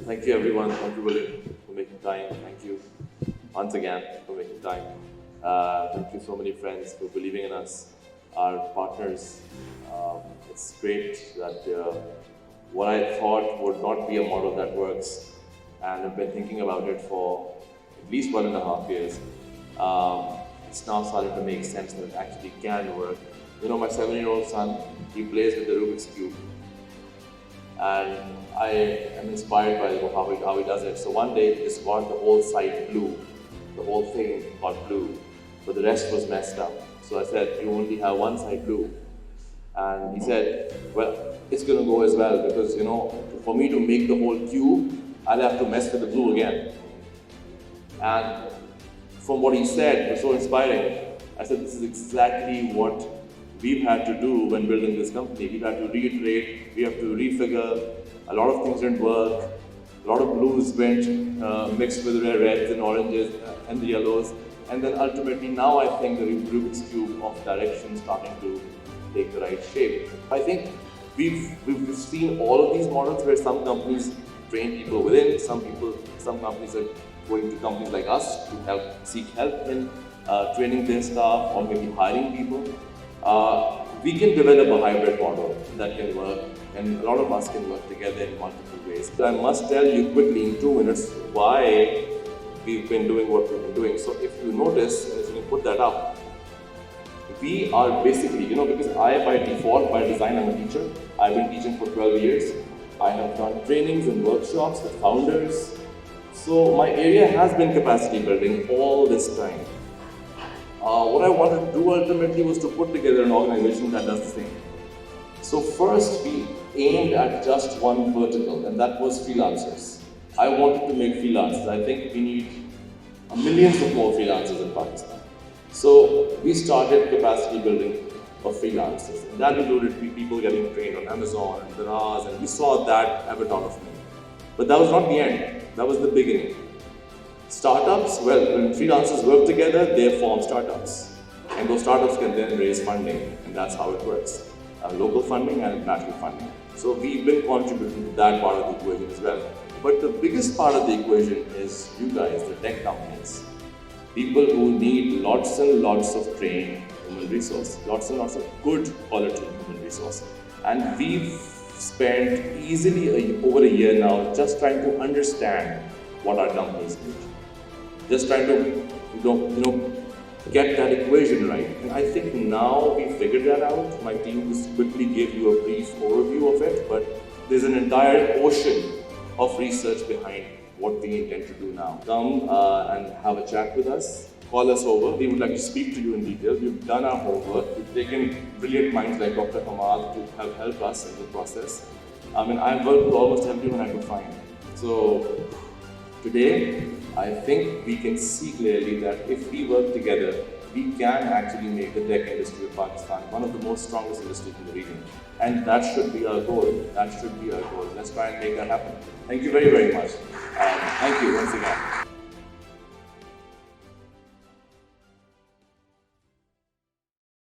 Thank you everyone. Thank you William for making time. Thank you once again for making time. Thank you so many friends for believing in us, our partners. It's great that what I thought would not be a model that works, and I've been thinking about it for at least 1.5 years. It's now starting to make sense that it actually can work. You know, my 7-year-old son, he plays with the Rubik's Cube. And I am inspired by how he does it. So one day he just got the whole side blue. The whole thing got blue, but the rest was messed up. So I said, you only have one side blue. And he said, well, it's going to go as well because, you know, for me to make the whole cube, I'll have to mess with the blue again. And from what he said, it was so inspiring. I said, this is exactly what we've had to do when building this company. We've had to reiterate, we have to refigure. A lot of things didn't work. A lot of blues went mixed with reds and oranges and the yellows. And then ultimately now I think the Rubik's Cube of DirAction is starting to take the right shape. I think we've seen all of these models where some companies train people within, some companies are going to companies like us to seek help in training their staff or maybe hiring people. We can develop a hybrid model that can work, and a lot of us can work together in multiple ways. But I must tell you quickly in 2 minutes why we've been doing what we've been doing. So if you notice, and if you can put that up, we are basically, you know, because I by default, by design, I'm a teacher. I've been teaching for 12 years. I have done trainings and workshops with founders. So my area has been capacity building all this time. What I wanted to do ultimately was to put together an organization that does the same. So first we aimed at just one vertical, and that was freelancers. I wanted to make freelancers. I think we need millions of more freelancers in Pakistan. So we started capacity building of freelancers. And that included people getting trained on Amazon and DirAction, and we saw that have a ton of money. But that was not the end, that was the beginning. Startups, well, when freelancers work together, they form startups. And those startups can then raise funding, and that's how it works. Local funding and national funding. So we've been contributing to that part of the equation as well. But the biggest part of the equation is you guys, the tech companies. People who need lots and lots of trained human resource, lots and lots of good quality human resource. And we've spent easily over a year now just trying to understand what our companies need. Just trying to get that equation right. And I think now we figured that out. My team just quickly gave you a brief overview of it, but there's an entire ocean of research behind what we intend to do now. Come and have a chat with us. Call us over. We would like to speak to you in detail. We've done our homework. We've taken brilliant minds like Dr. Hamad to have helped us in the process. I mean, I've worked with almost everyone I could find. So today, I think we can see clearly that if we work together, we can actually make the tech industry of Pakistan one of the most strongest industries in the region. And that should be our goal. That should be our goal. Let's try and make that happen. Thank you very, very much. Thank you once again.